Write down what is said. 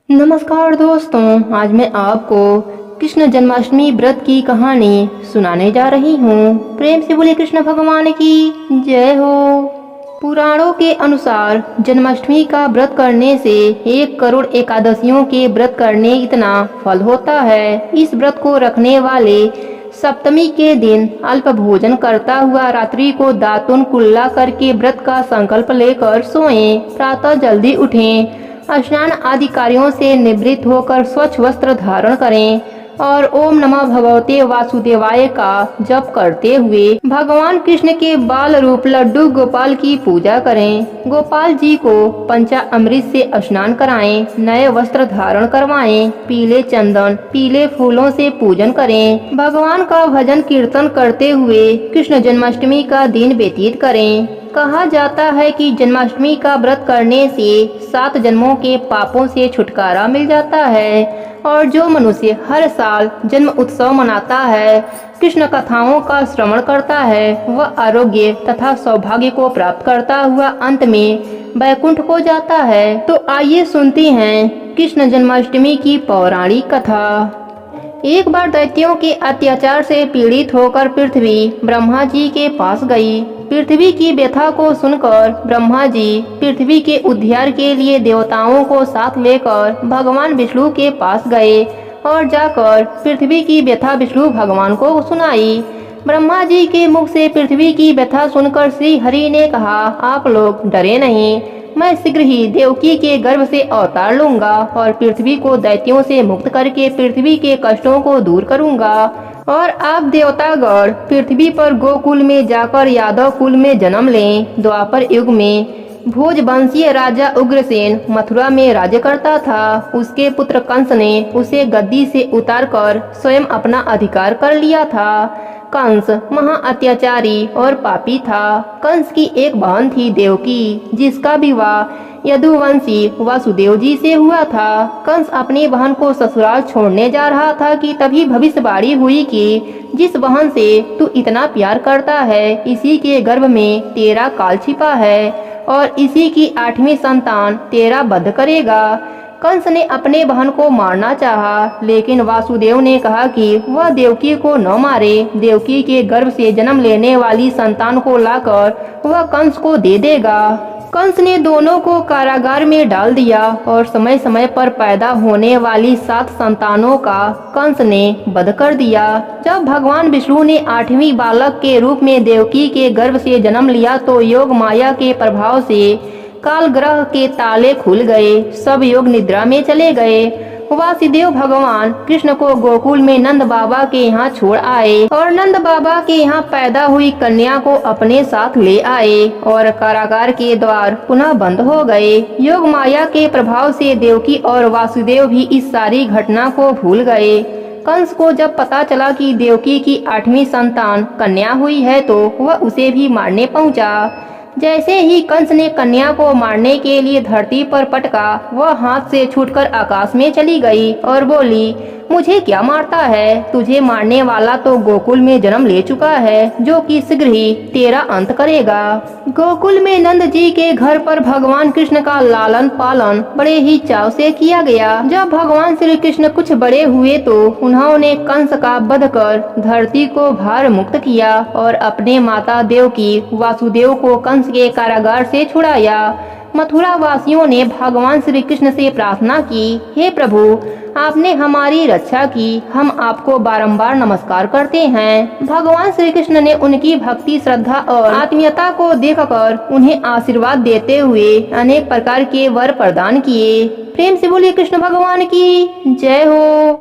नमस्कार दोस्तों, आज मैं आपको कृष्ण जन्माष्टमी व्रत की कहानी सुनाने जा रही हूँ। प्रेम से बोले कृष्ण भगवान की जय हो। पुराणों के अनुसार जन्माष्टमी का व्रत करने से 1 करोड़ एकादशियों के व्रत करने इतना फल होता है। इस व्रत को रखने वाले सप्तमी के दिन अल्प भोजन करता हुआ रात्रि को दातुन कुल्ला करके व्रत का संकल्प लेकर सोएं। प्रातः जल्दी उठें, स्नान आदि कार्यों से निवृत्त होकर स्वच्छ वस्त्र धारण करें और ओम नमः भगवते वासुदेवाय का जप करते हुए भगवान कृष्ण के बाल रूप लड्डू गोपाल की पूजा करें। गोपाल जी को पंचामृत से स्नान कराएं, नए वस्त्र धारण करवाएं, पीले चंदन पीले फूलों से पूजन करें, भगवान का भजन कीर्तन करते हुए कृष्ण जन्माष्टमी का दिन व्यतीत करें। कहा जाता है कि जन्माष्टमी का व्रत करने से 7 जन्मों के पापों से छुटकारा मिल जाता है और जो मनुष्य हर साल जन्म उत्सव मनाता है, कृष्ण कथाओं का श्रवण करता है, वह आरोग्य तथा सौभाग्य को प्राप्त करता हुआ अंत में वैकुंठ को जाता है। तो आइए सुनते हैं कृष्ण जन्माष्टमी की पौराणिक कथा। एक बार दैत्यों के अत्याचार से पीड़ित होकर पृथ्वी ब्रह्मा जी के पास गई। पृथ्वी की व्यथा को सुनकर ब्रह्मा जी पृथ्वी के उद्धार के लिए देवताओं को साथ लेकर भगवान विष्णु के पास गए और जाकर पृथ्वी की व्यथा विष्णु भगवान को सुनाई। ब्रह्मा जी के मुख से पृथ्वी की व्यथा सुनकर श्री हरि ने कहा, आप लोग डरे नहीं, मैं शीघ्र ही देवकी के गर्भ से अवतार लूंगा और पृथ्वी को दैत्यों से मुक्त करके पृथ्वी के कष्टों को दूर करूंगा और आप देवतागण पृथ्वी पर गोकुल में जाकर यादव कुल में जन्म लें। द्वापर युग में भोजवंशीय राजा उग्रसेन मथुरा में राज्य करता था। उसके पुत्र कंस ने उसे गद्दी से उतारकर स्वयं अपना अधिकार कर लिया था। कंस महा अत्याचारी और पापी था। कंस की एक बहन थी देवकी, जिसका विवाह यदुवंशी वासुदेव जी से हुआ था। कंस अपनी बहन को ससुराल छोड़ने जा रहा था कि तभी भविष्यवाणी हुई कि जिस बहन से तू इतना प्यार करता है, इसी के गर्भ में तेरा काल छिपा है और इसी की 8वीं संतान तेरा वध करेगा। कंस ने अपने बहन को मारना चाहा, लेकिन वासुदेव ने कहा कि वह देवकी को न मारे। देवकी के गर्भ से जन्म लेने वाली संतान को लाकर वह कंस को दे देगा। कंस ने दोनों को कारागार में डाल दिया और समय समय पर पैदा होने वाली 7 संतानों का कंस ने वध कर दिया। जब भगवान विष्णु ने 8वीं बालक के रूप में देवकी के गर्भ से जन्म लिया तो योग माया के प्रभाव से काल ग्रह के ताले खुल गए, सब योग निद्रा में चले गए। वासुदेव भगवान कृष्ण को गोकुल में नंद बाबा के यहाँ छोड़ आए और नंद बाबा के यहाँ पैदा हुई कन्या को अपने साथ ले आए और कारागार के द्वार पुनः बंद हो गए। योग माया के प्रभाव से देवकी और वासुदेव भी इस सारी घटना को भूल गए। कंस को जब पता चला कि देवकी की 8वीं संतान कन्या हुई है तो वह उसे भी मारने पहुंचा। जैसे ही कंस ने कन्या को मारने के लिए धरती पर पटका, वह हाथ से छूटकर आकाश में चली गई और बोली, मुझे क्या मारता है? तुझे मारने वाला तो गोकुल में जन्म ले चुका है, जो कि शीघ्र ही तेरा अंत करेगा। गोकुल में नंद जी के घर पर भगवान कृष्ण का लालन पालन बड़े ही चाव से किया गया। जब भगवान श्री कृष्ण कुछ बड़े हुए तो उन्होंने कंस का वध कर धरती को भार मुक्त किया और अपने माता देवकी वासुदेव को कंस के कारागार से छुड़ाया। मथुरा वासियों ने भगवान श्री कृष्ण से प्रार्थना की, हे प्रभु, आपने हमारी रक्षा की, हम आपको बारंबार नमस्कार करते हैं। भगवान श्री कृष्ण ने उनकी भक्ति, श्रद्धा और आत्मीयता को देखकर उन्हें आशीर्वाद देते हुए अनेक प्रकार के वर प्रदान किए। प्रेम से बोलिए कृष्ण भगवान की जय हो।